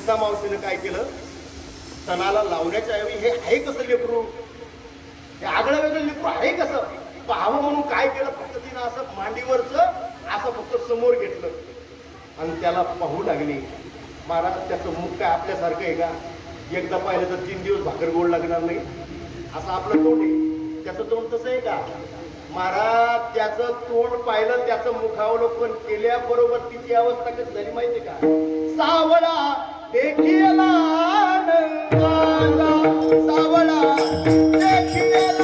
पुतना मावशीने काय केलं, स्तनाला लावण्याच्या ऐवजी हे आहे कसं लेकरू, हे आगळं वेगळं लेकरू आहे कसं पाहावं म्हणून काय केलं, फक्त तिनं असं मांडीवरच असं फक्त समोर घेतलं आणि त्याला पाहू लागली. महाराज त्याचं मुख काय आपल्यासारखं आहे का, एकदा पाहिलं तर 3 दिवस भाकर गोड लागणार नाही, असं आपलं तोंड आहे, त्याचं तोंड तसं आहे का महाराज. त्याचं तोंड पाहिलं, त्याचं मुखावलोकन केल्याबरोबर तिची अवस्था कशी झाली माहितीये का, सावळा देखीला सावळा देखीला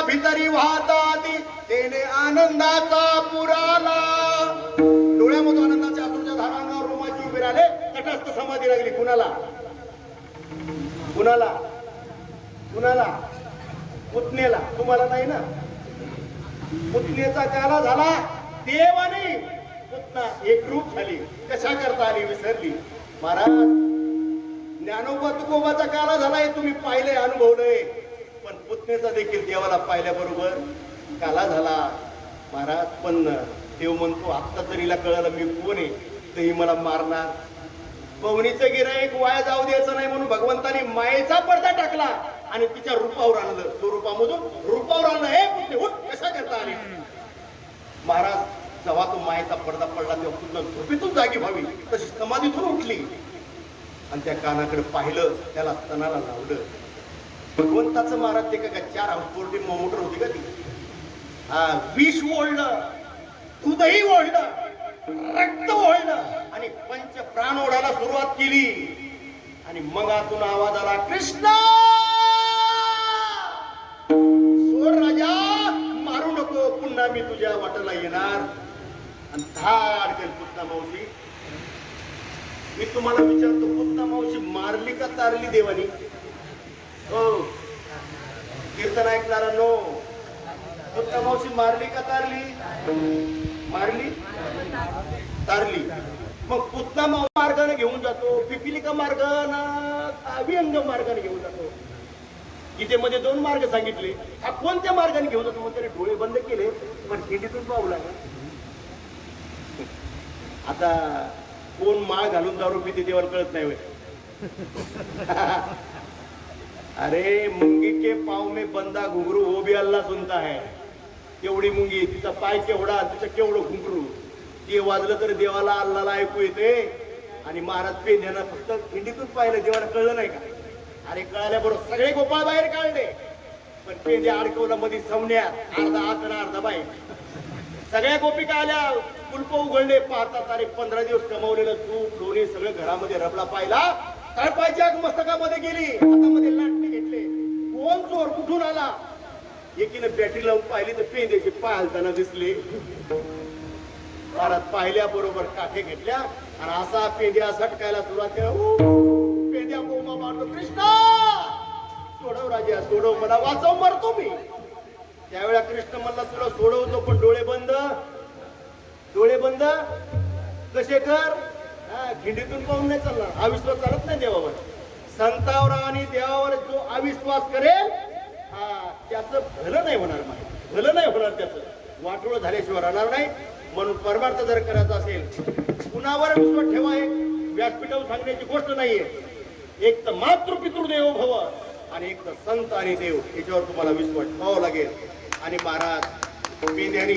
भितरी वाहता आधी तेने आनंदाचा पुराला. डोळ्यामधून आनंदाच्या आतूच्या धारांगावर रोमाची उभे राहिले, तटस्थ समाधी लागली. कुणाला कुणाला कुणाला पुतणेला, तुम्हाला नाही ना. पुतणेचा काला झाला, देव आणि पुतना एकरूप झाली. कशा करता आली विसरली. महाराज ज्ञानोबा तुकोबाचा काला झाला, हे तुम्ही पाहिले अनुभवलंय, पण पुतणेचा देखील देवाला पाहिल्याबरोबर काला झाला. महाराज पण देव म्हणतो आत्ता तरीला कळलं मी कोण आहे, तरी मला मारणार. पवनीचं गिराईक वाया जाऊ द्यायचं नाही म्हणून भगवंताने मायेचा पडदा टाकला आणि तिच्या रूपावर आणलं. स्वरूपामधून रूपावर आणलं. हे पुतणे उठ, कशा करता आली. महाराज जेव्हा तो मायेचा पडदा पडला तेव्हा पुन्हा झोपेतून जागी व्हावी तशी समाधीतून उठली आणि त्या कानाकडे पाहिलं, त्याला स्तनाला लावलं. भगवंताचं महाराज ते का 4 हाऊसपोर्टी मोटर होती का ती, विष ओढलं, दूधही ओढलं, रक्त ओढलं आणि पंच प्राण ओढायला सुरुवात केली. आणि मग आतून आवाज आला, कृष्ण सोड राजा, मारू नको, पुन्हा मी तुझ्या वाटेला येणार. आणि धाड केल पुतना मावशी. मी तुम्हाला विचारतो, पुतना मावशी मारली का तारली देवानी? हो कीर्तन ऐकणाऱ्यांनो, पुतना मावशी मारली का तारली? मारली, तारली. मग पुतना मावशी मार्गाने घेऊन जातो, पिपिलिका मार्गाने, अभिअंग मार्गाने घेऊन जातो. गीतेमध्ये 2 मार्ग सांगितले. हा कोणत्या मार्गाने घेऊन जातो? मग त्याने डोळे बंद केले पण खिंडीतून पाहू लागला. आता कोण माळ घालून दारू पिते देवाला कळत नाही होय. अरे मुंगी के पाव में बंदा घुंगरू वो भी अल्लाह सुनता है. केवढी मुंगी, तिचा पाय केवढा, तिचं केवढं घुंगरू, ते वाजलं तर देवाला अल्लाला ऐकू येते. आणि महाराज पेंद्यानं फक्त खिंडीतून पाहिलं, देवाला कळलं नाही का? अरे कळाल्याबरोबर सगळे गोपाळ बाहेर काढले, पण पेंद्या अडकवला मध्ये सवण्यात, अर्धा आत आणि अर्धा बाहेर. सगळ्या गोपिका आल्या, कुलप उघडले, पाहतात अरे 15 दिवस कमवलेलं तूप लोणी सगळं घरामध्ये रबला. पाहिला, तळपायची आग मस्तकामध्ये गेली, हातामध्ये लाटणे घेतले. कोण चोर, कुठून आला? एकीने बॅटरी लावून पाहिली तर पेंद्याचे पाय हलताना दिसले. महाराज पाहिल्या बरोबर काठे घेतल्या आणि असा पेंद्या सटकायला सुरुवात केली. पेंद्या बोमा मारतो, कृष्णा सोडव राजा, सोडव, मला वाचव, मरतो मी. त्यावेळेला कृष्ण म्हणला तुला सोडवतो, पण डोळे बंद. डोळे बंद कसे कर? खिंडीतून पाहून नाही चालणार. अविश्वास चालत नाही देवावर. संतावर आणि देवावर जो अविश्वास करेल त्याचं भलं नाही होणार. माहिती भलं नाही होणार, त्याचं वाटोळ झाल्याशिवाय राहणार नाही. म्हणून परमार्थ जर करायचा असेल, कुणावर विश्वास ठेवा. एक व्यासपीठावर सांगण्याची गोष्ट नाहीये. एक तर मातृपितृदेवो भव आणि एक तर संत आणि देव, याच्यावर तुम्हाला विश्वास ठेवावा लागेल. आणि महाराज पेंद्यानी